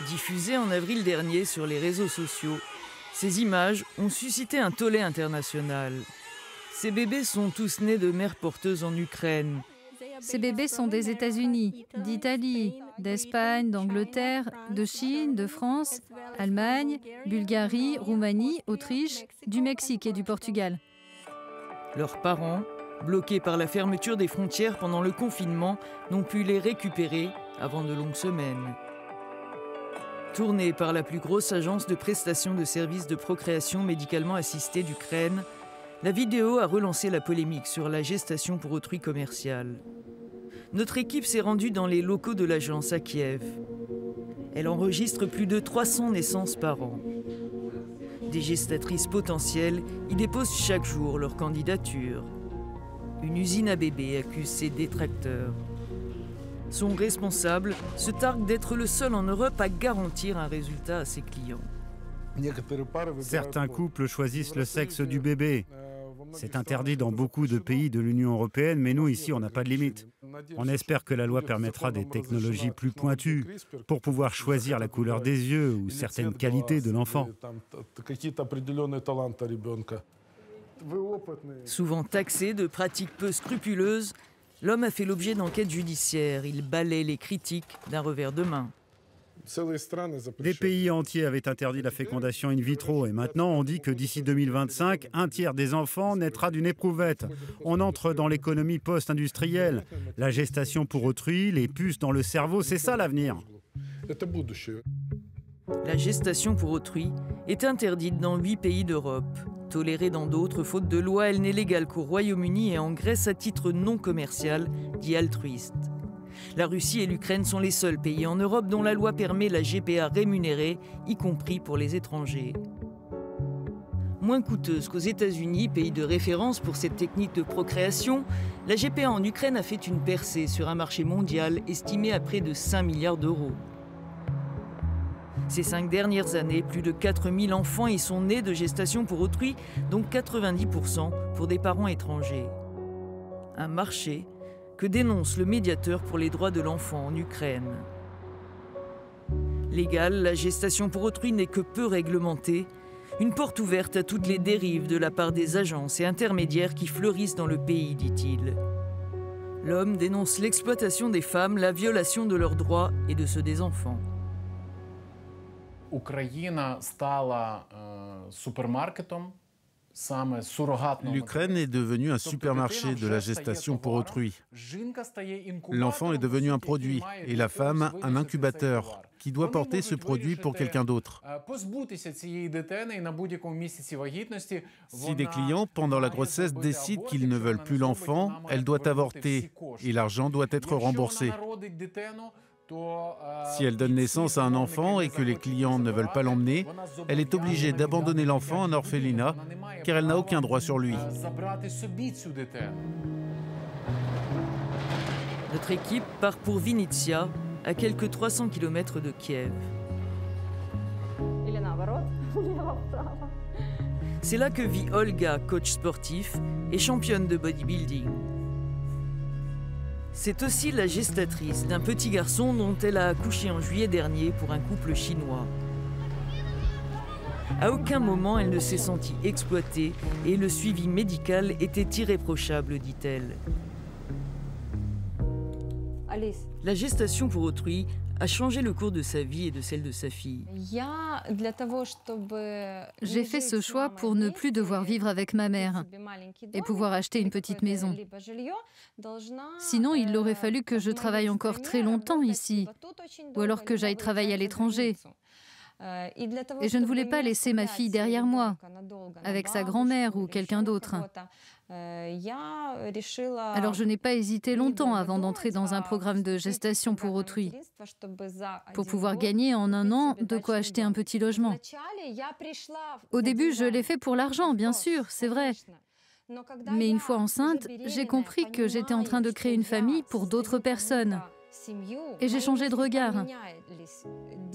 Diffusées en avril dernier sur les réseaux sociaux, ces images ont suscité un tollé international. Ces bébés sont tous nés de mères porteuses en Ukraine. Ces bébés sont des États-Unis, d'Italie, d'Espagne, d'Angleterre, de Chine, de France, Allemagne, Bulgarie, Roumanie, Autriche, du Mexique et du Portugal. Leurs parents, bloqués par la fermeture des frontières pendant le confinement, n'ont pu les récupérer avant de longues semaines. Tournée par la plus grosse agence de prestation de services de procréation médicalement assistée d'Ukraine, la vidéo a relancé la polémique sur la gestation pour autrui commerciale. Notre équipe s'est rendue dans les locaux de l'agence à Kiev. Elle enregistre plus de 300 naissances par an. Des gestatrices potentielles y déposent chaque jour leur candidature. Une usine à bébés accuse ses détracteurs. Son responsable se targue d'être le seul en Europe à garantir un résultat à ses clients. Certains couples choisissent le sexe du bébé. C'est interdit dans beaucoup de pays de l'Union européenne, mais nous, ici, on n'a pas de limite. On espère que la loi permettra des technologies plus pointues pour pouvoir choisir la couleur des yeux ou certaines qualités de l'enfant. Souvent taxé de pratiques peu scrupuleuses, l'homme a fait l'objet d'enquêtes judiciaires. Il balaie les critiques d'un revers de main. Des pays entiers avaient interdit la fécondation in vitro et maintenant on dit que d'ici 2025, un tiers des enfants naîtra d'une éprouvette. On entre dans l'économie post-industrielle. La gestation pour autrui, les puces dans le cerveau, c'est ça l'avenir. La gestation pour autrui est interdite dans 8 pays d'Europe. Tolérée dans d'autres, faute de loi, elle n'est légale qu'au Royaume-Uni et en Grèce à titre non commercial, dit altruiste. La Russie et l'Ukraine sont les seuls pays en Europe dont la loi permet la GPA rémunérée, y compris pour les étrangers. Moins coûteuse qu'aux États-Unis, pays de référence pour cette technique de procréation, la GPA en Ukraine a fait une percée sur un marché mondial estimé à près de 5 milliards d'euros. Ces 5 dernières années, plus de 4000 enfants y sont nés de gestation pour autrui, dont 90% pour des parents étrangers. Un marché que dénonce le médiateur pour les droits de l'enfant en Ukraine. Légale, la gestation pour autrui n'est que peu réglementée, une porte ouverte à toutes les dérives de la part des agences et intermédiaires qui fleurissent dans le pays, dit-il. L'homme dénonce l'exploitation des femmes, la violation de leurs droits et de ceux des enfants. L'Ukraine est devenue un supermarché de la gestation pour autrui. L'enfant est devenu un produit et la femme un incubateur qui doit porter ce produit pour quelqu'un d'autre. Si des clients, pendant la grossesse, décident qu'ils ne veulent plus l'enfant, elle doit avorter et l'argent doit être remboursé. Si elle donne naissance à un enfant et que les clients ne veulent pas l'emmener, elle est obligée d'abandonner l'enfant en orphelinat car elle n'a aucun droit sur lui. Notre équipe part pour Vinnytsia, à quelques 300 km de Kiev. C'est là que vit Olga, coach sportif et championne de bodybuilding. C'est aussi la gestatrice d'un petit garçon dont elle a accouché en juillet dernier pour un couple chinois. À aucun moment elle ne s'est sentie exploitée et le suivi médical était irréprochable, dit-elle. La gestation pour autrui a changé le cours de sa vie et de celle de sa fille. J'ai fait ce choix pour ne plus devoir vivre avec ma mère et pouvoir acheter une petite maison. Sinon, il aurait fallu que je travaille encore très longtemps ici, ou alors que j'aille travailler à l'étranger. Et je ne voulais pas laisser ma fille derrière moi, avec sa grand-mère ou quelqu'un d'autre. Alors je n'ai pas hésité longtemps avant d'entrer dans un programme de gestation pour autrui, pour pouvoir gagner en un an de quoi acheter un petit logement. Au début, je l'ai fait pour l'argent, bien sûr, c'est vrai. Mais une fois enceinte, j'ai compris que j'étais en train de créer une famille pour d'autres personnes. Et j'ai changé de regard.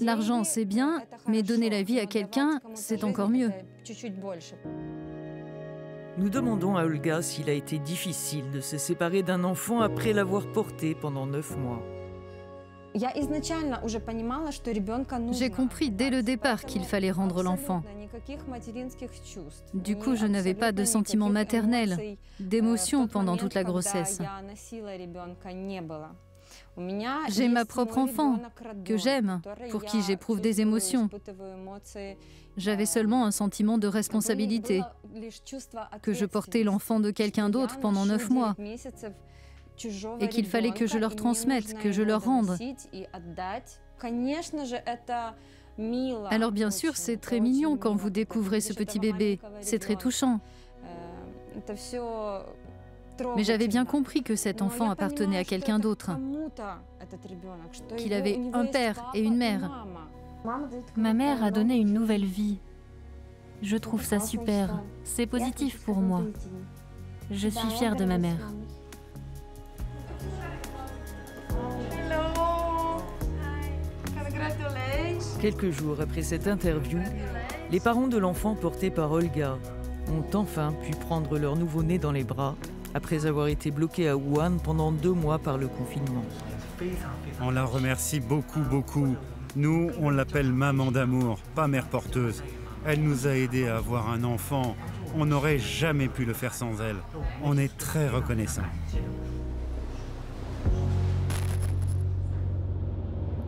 L'argent, c'est bien, mais donner la vie à quelqu'un, c'est encore mieux. Nous demandons à Olga s'il a été difficile de se séparer d'un enfant après l'avoir porté pendant 9 mois. J'ai compris dès le départ qu'il fallait rendre l'enfant. Du coup, je n'avais pas de sentiments maternels, d'émotions pendant toute la grossesse. J'ai ma propre enfant, que j'aime, pour qui j'éprouve des émotions. J'avais seulement un sentiment de responsabilité, que je portais l'enfant de quelqu'un d'autre pendant 9 mois, et qu'il fallait que je leur transmette, que je leur rende. Alors bien sûr, c'est très mignon quand vous découvrez ce petit bébé, c'est très touchant. Mais j'avais bien compris que cet enfant appartenait à quelqu'un d'autre, qu'il avait un père et une mère. Ma mère a donné une nouvelle vie. Je trouve ça super. C'est positif pour moi. Je suis fière de ma mère. Quelques jours après cette interview, les parents de l'enfant porté par Olga ont enfin pu prendre leur nouveau-né dans les bras après avoir été bloqués à Wuhan pendant 2 mois par le confinement. On la remercie beaucoup, beaucoup. Nous, on l'appelle maman d'amour, pas mère porteuse. Elle nous a aidés à avoir un enfant. On n'aurait jamais pu le faire sans elle. On est très reconnaissants.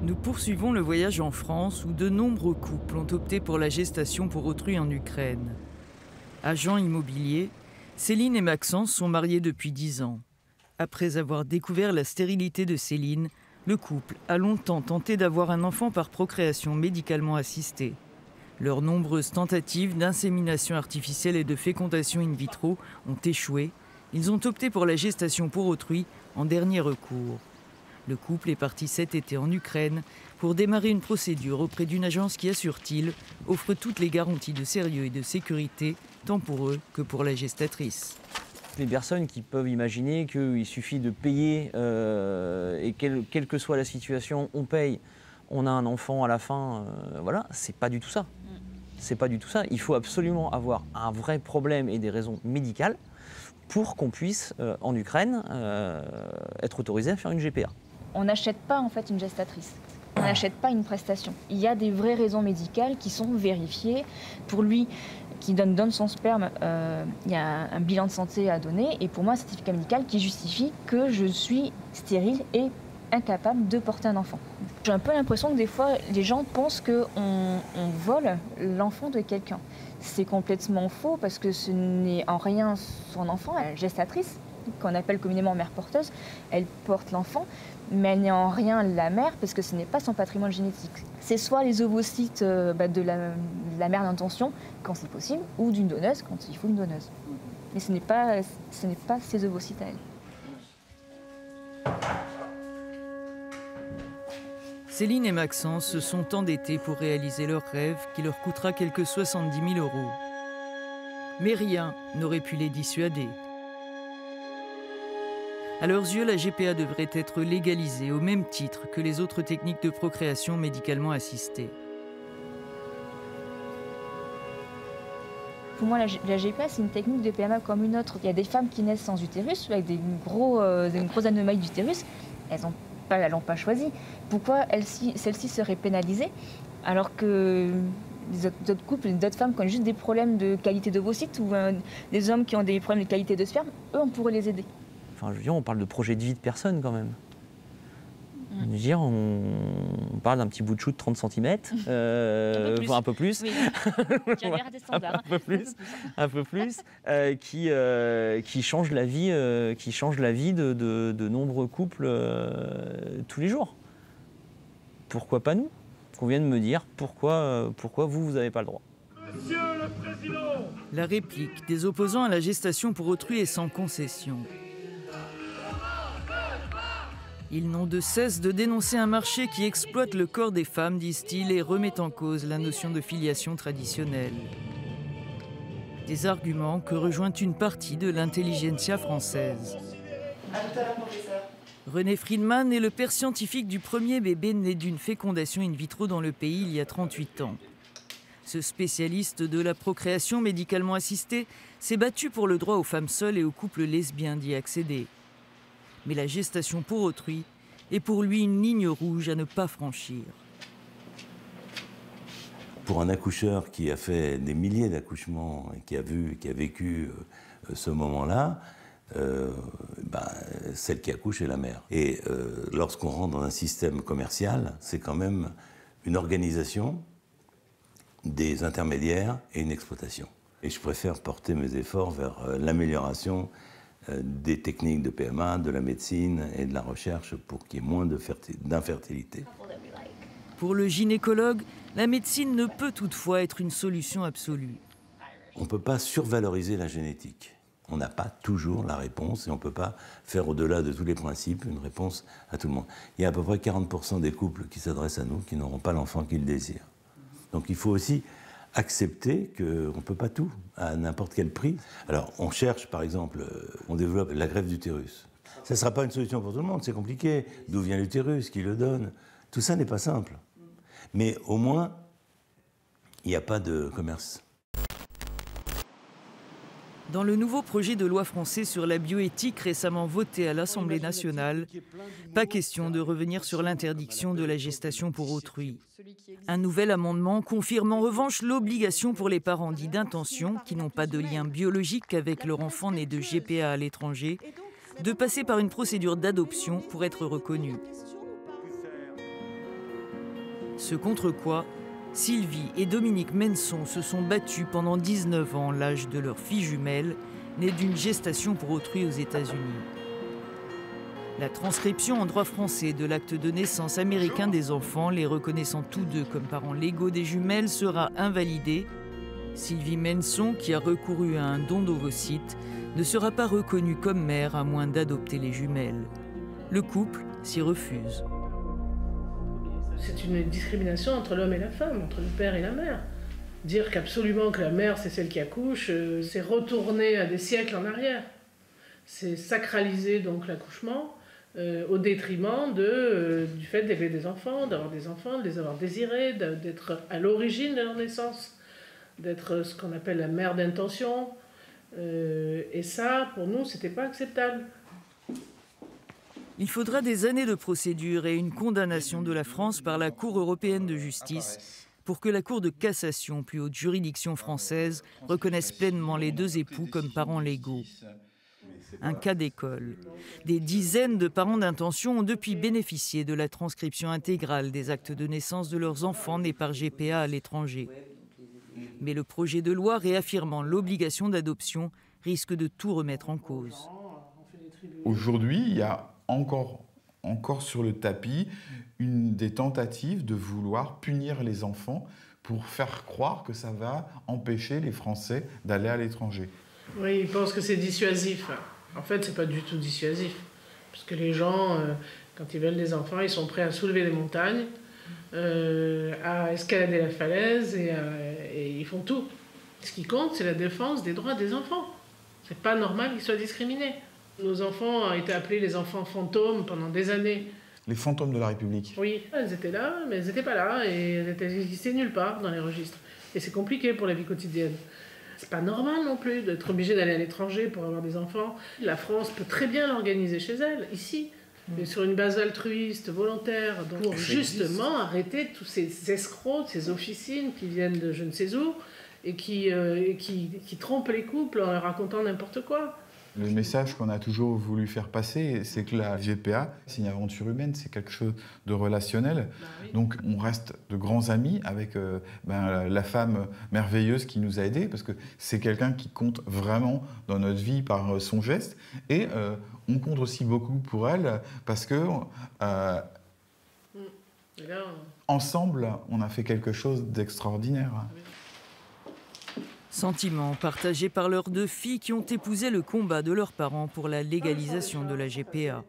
Nous poursuivons le voyage en France où de nombreux couples ont opté pour la gestation pour autrui en Ukraine. Agents immobiliers, Céline et Maxence sont mariés depuis 10 ans. Après avoir découvert la stérilité de Céline, le couple a longtemps tenté d'avoir un enfant par procréation médicalement assistée. Leurs nombreuses tentatives d'insémination artificielle et de fécondation in vitro ont échoué. Ils ont opté pour la gestation pour autrui en dernier recours. Le couple est parti cet été en Ukraine pour démarrer une procédure auprès d'une agence qui, assure-t-il, offre toutes les garanties de sérieux et de sécurité, tant pour eux que pour la gestatrice. Les personnes qui peuvent imaginer qu'il suffit de payer et quelle que soit la situation, on paye, on a un enfant à la fin, voilà, c'est pas du tout ça. C'est pas du tout ça. Il faut absolument avoir un vrai problème et des raisons médicales pour qu'on puisse, en Ukraine, être autorisé à faire une GPA. On n'achète pas en fait une gestatrice. On n'achète pas une prestation. Il y a des vraies raisons médicales qui sont vérifiées. Pour lui qui donne son sperme, il y a un bilan de santé à donner. Et pour moi, un certificat médical qui justifie que je suis stérile et incapable de porter un enfant. J'ai un peu l'impression que des fois, les gens pensent qu'on vole l'enfant de quelqu'un. C'est complètement faux parce que ce n'est en rien son enfant. La gestatrice, qu'on appelle communément mère porteuse, elle porte l'enfant, mais elle n'est en rien la mère parce que ce n'est pas son patrimoine génétique. C'est soit les ovocytes de la mère d'intention, quand c'est possible, ou d'une donneuse, quand il faut une donneuse. Mais ce n'est pas ses ovocytes à elle. Céline et Maxence se sont endettés pour réaliser leur rêve qui leur coûtera quelque 70 000 €. Mais rien n'aurait pu les dissuader. À leurs yeux, la GPA devrait être légalisée au même titre que les autres techniques de procréation médicalement assistée. Pour moi, la GPA, c'est une technique de PMA comme une autre. Il y a des femmes qui naissent sans utérus, avec des grosses anomalies d'utérus. Elles n'ont pas choisi. Pourquoi celle-ci serait pénalisée alors que les autres couples, d'autres femmes qui ont juste des problèmes de qualité d'ovocytes ou des hommes qui ont des problèmes de qualité de sperme, eux, on pourrait les aider. Enfin, je veux dire, on parle de projet de vie de personne quand même. Je veux dire, on parle d'un petit bout de chou de 30 cm, voire un peu plus. Oui, j'avais raté standard. Un peu plus, qui change la vie, de nombreux couples tous les jours. Pourquoi pas nous? Qu'on vienne me dire pourquoi vous n'avez pas le droit. Monsieur le Président! La réplique des opposants à la gestation pour autrui est sans concession. Ils n'ont de cesse de dénoncer un marché qui exploite le corps des femmes, disent-ils, et remet en cause la notion de filiation traditionnelle. Des arguments que rejoint une partie de l'intelligentsia française. René Friedman est le père scientifique du premier bébé né d'une fécondation in vitro dans le pays il y a 38 ans. Ce spécialiste de la procréation médicalement assistée s'est battu pour le droit aux femmes seules et aux couples lesbiens d'y accéder. Mais la gestation pour autrui est pour lui une ligne rouge à ne pas franchir. Pour un accoucheur qui a fait des milliers d'accouchements et qui a vécu ce moment-là, celle qui accouche est la mère. Et lorsqu'on rentre dans un système commercial, c'est quand même une organisation, des intermédiaires et une exploitation. Et je préfère porter mes efforts vers l'amélioration des techniques de PMA, de la médecine et de la recherche pour qu'il y ait moins d'infertilité. Pour le gynécologue, la médecine ne peut toutefois être une solution absolue. On ne peut pas survaloriser la génétique. On n'a pas toujours la réponse et on ne peut pas faire au-delà de tous les principes une réponse à tout le monde. Il y a à peu près 40% des couples qui s'adressent à nous qui n'auront pas l'enfant qu'ils désirent. Donc il faut aussi accepter qu'on ne peut pas tout, à n'importe quel prix. Alors on cherche par exemple, on développe la greffe d'utérus. Ça ne sera pas une solution pour tout le monde, c'est compliqué. D'où vient l'utérus, qui le donne? Tout ça n'est pas simple. Mais au moins, il n'y a pas de commerce. Dans le nouveau projet de loi français sur la bioéthique récemment voté à l'Assemblée nationale, pas question de revenir sur l'interdiction de la gestation pour autrui. Un nouvel amendement confirme en revanche l'obligation pour les parents dits d'intention, qui n'ont pas de lien biologique avec leur enfant né de GPA à l'étranger, de passer par une procédure d'adoption pour être reconnus. Ce contre quoi Sylvie et Dominique Menson se sont battus pendant 19 ans, l'âge de leur fille jumelle, née d'une gestation pour autrui aux États-Unis. La transcription en droit français de l'acte de naissance américain des enfants, les reconnaissant tous deux comme parents légaux des jumelles, sera invalidée. Sylvie Menson, qui a recouru à un don d'ovocytes, ne sera pas reconnue comme mère à moins d'adopter les jumelles. Le couple s'y refuse. C'est une discrimination entre l'homme et la femme, entre le père et la mère. Dire qu'absolument que la mère c'est celle qui accouche, c'est retourner à des siècles en arrière. C'est sacraliser donc l'accouchement au détriment du fait d'élever des enfants, d'avoir des enfants, de les avoir désirés, d'être à l'origine de leur naissance, d'être ce qu'on appelle la mère d'intention. Et ça, pour nous, c'était pas acceptable. Il faudra des années de procédure et une condamnation de la France par la Cour européenne de justice pour que la Cour de cassation, plus haute juridiction française, reconnaisse pleinement les deux époux comme parents légaux. Un cas d'école. Des dizaines de parents d'intention ont depuis bénéficié de la transcription intégrale des actes de naissance de leurs enfants nés par GPA à l'étranger. Mais le projet de loi réaffirmant l'obligation d'adoption risque de tout remettre en cause. Aujourd'hui, il y a encore sur le tapis des tentatives de vouloir punir les enfants pour faire croire que ça va empêcher les Français d'aller à l'étranger. Oui, ils pensent que c'est dissuasif. En fait, c'est pas du tout dissuasif. Parce que les gens, quand ils veulent des enfants, ils sont prêts à soulever des montagnes, à escalader la falaise et ils font tout. Ce qui compte, c'est la défense des droits des enfants. C'est pas normal qu'ils soient discriminés. Nos enfants ont été appelés les enfants fantômes pendant des années. Les fantômes de la République. Oui, elles étaient là, mais elles n'étaient pas là et elles n'existaient nulle part dans les registres. Et c'est compliqué pour la vie quotidienne. C'est pas normal non plus d'être obligé d'aller à l'étranger pour avoir des enfants. La France peut très bien l'organiser chez elle, ici, mais sur une base altruiste, volontaire, pour justement arrêter tous ces escrocs, ces officines qui viennent de je ne sais où et qui trompent les couples en leur racontant n'importe quoi. Le message qu'on a toujours voulu faire passer, c'est que la GPA, c'est une aventure humaine, c'est quelque chose de relationnel. Donc on reste de grands amis avec la femme merveilleuse qui nous a aidés, parce que c'est quelqu'un qui compte vraiment dans notre vie par son geste. Et on compte aussi beaucoup pour elle, parce que ensemble, on a fait quelque chose d'extraordinaire. Sentiment partagé par leurs deux filles qui ont épousé le combat de leurs parents pour la légalisation de la GPA.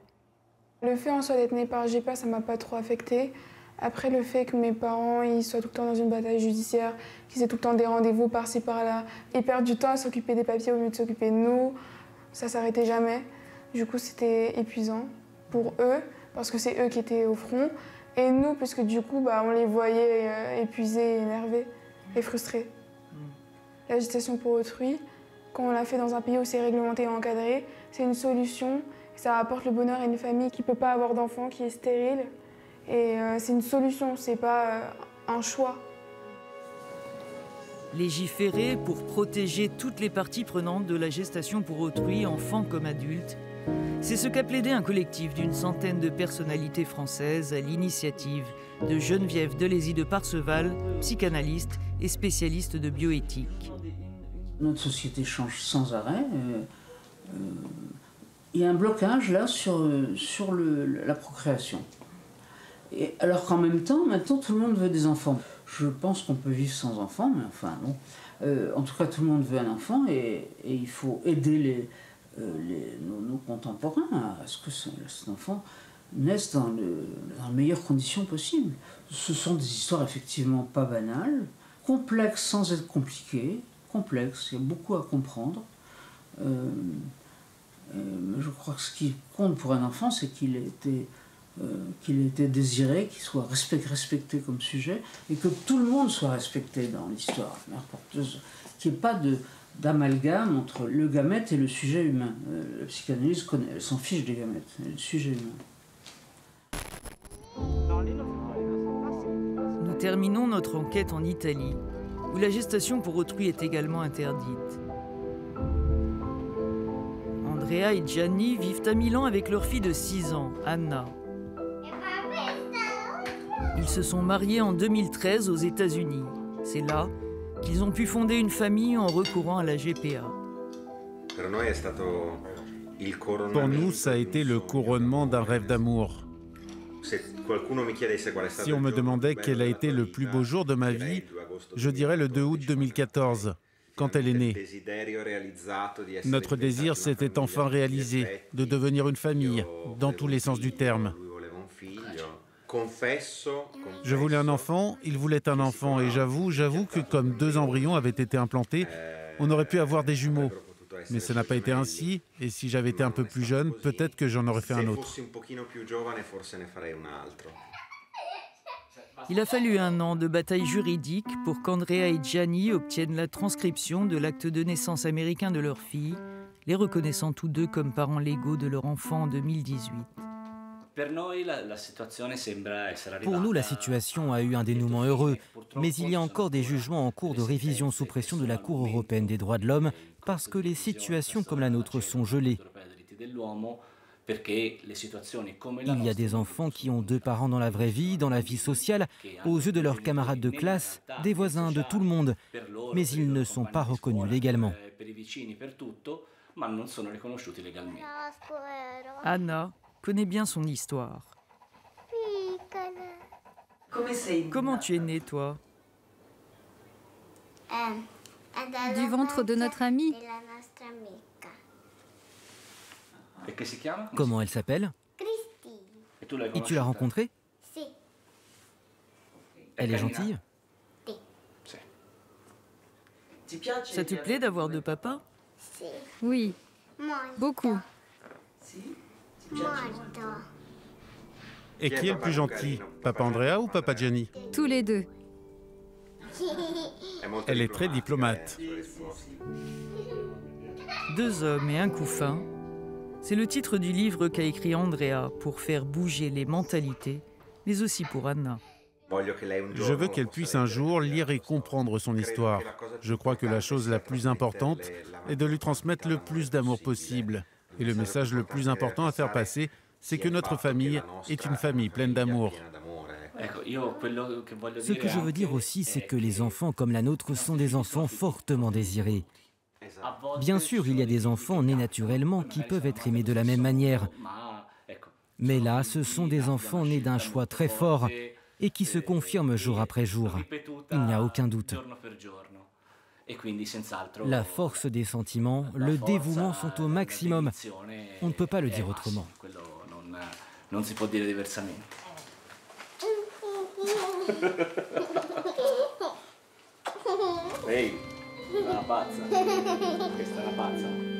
Le fait en soi d'être née par GPA, ça m'a pas trop affectée. Après, le fait que mes parents ils soient tout le temps dans une bataille judiciaire, qu'ils aient tout le temps des rendez-vous par-ci par-là, ils perdent du temps à s'occuper des papiers au lieu de s'occuper de nous, ça s'arrêtait jamais. Du coup, c'était épuisant pour eux, parce que c'est eux qui étaient au front, et nous, puisque du coup, on les voyait épuisés, énervés et frustrés. La gestation pour autrui, quand on l'a fait dans un pays où c'est réglementé et encadré, c'est une solution Ça apporte le bonheur à une famille qui ne peut pas avoir d'enfant, qui est stérile. Et c'est une solution, c'est pas un choix. Légiférer pour protéger toutes les parties prenantes de la gestation pour autrui, enfants comme adultes, c'est ce qu'a plaidé un collectif d'une centaine de personnalités françaises à l'initiative de Geneviève Delézy de Parseval, psychanalyste et spécialiste de bioéthique. Notre société change sans arrêt. Il y a un blocage là sur la procréation. Et alors qu'en même temps, maintenant, tout le monde veut des enfants. Je pense qu'on peut vivre sans enfants, mais enfin non. En tout cas, tout le monde veut un enfant et il faut aider nos contemporains à ce que cet enfant naisse dans les meilleures conditions possibles. Ce sont des histoires effectivement pas banales, complexes sans être compliquées, complexes, il y a beaucoup à comprendre. Je crois que ce qui compte pour un enfant, c'est qu'il ait été désiré, qu'il soit respecté comme sujet, et que tout le monde soit respecté dans l'histoire, qu'il n'y ait pas d'amalgame entre le gamète et le sujet humain. La psychanalyse elle s'en fiche des gamètes, le sujet humain. Nous terminons notre enquête en Italie, où la gestation pour autrui est également interdite. Andrea et Gianni vivent à Milan avec leur fille de 6 ans, Anna. Ils se sont mariés en 2013 aux États-Unis. C'est là qu'ils ont pu fonder une famille en recourant à la GPA. Pour nous, ça a été le couronnement d'un rêve d'amour. Si on me demandait quel a été le plus beau jour de ma vie, je dirais le 2 août 2014, quand elle est née. Notre désir s'était enfin réalisé, de devenir une famille, dans tous les sens du terme. Je voulais un enfant, il voulait un enfant, et j'avoue que comme 2 embryons avaient été implantés, on aurait pu avoir des jumeaux. Mais ça n'a pas été ainsi, et si j'avais été un peu plus jeune, peut-être que j'en aurais fait un autre. Il a fallu 1 an de bataille juridique pour qu'Andrea et Gianni obtiennent la transcription de l'acte de naissance américain de leur fille, les reconnaissant tous deux comme parents légaux de leur enfant en 2018. Pour nous, la situation a eu un dénouement heureux, mais il y a encore des jugements en cours de révision sous pression de la Cour européenne des droits de l'homme parce que les situations comme la nôtre sont gelées. Il y a des enfants qui ont 2 parents dans la vraie vie, dans la vie sociale, aux yeux de leurs camarades de classe, des voisins, de tout le monde, mais ils ne sont pas reconnus légalement. Anna connaît bien son histoire. Comment tu es née, toi? Du ventre de notre amie. Comment elle s'appelle? Et tu l'as rencontrée? Elle est gentille? Ça te plaît d'avoir 2 papas? Oui, beaucoup. Et qui est le plus gentil, Papa Andrea ou Papa Gianni? Tous les 2. Elle est très diplomate. 2 hommes et un couffin, c'est le titre du livre qu'a écrit Andrea pour faire bouger les mentalités, mais aussi pour Anna. Je veux qu'elle puisse un jour lire et comprendre son histoire. Je crois que la chose la plus importante est de lui transmettre le plus d'amour possible. Et le message le plus important à faire passer, c'est que notre famille est une famille pleine d'amour. Ce que je veux dire aussi, c'est que les enfants comme la nôtre sont des enfants fortement désirés. Bien sûr, il y a des enfants nés naturellement qui peuvent être aimés de la même manière. Mais là, ce sont des enfants nés d'un choix très fort et qui se confirment jour après jour. Il n'y a aucun doute. La force des sentiments, le dévouement sont au maximum. On ne peut pas le dire autrement. Ehi, una pazza. Questa è una pazza.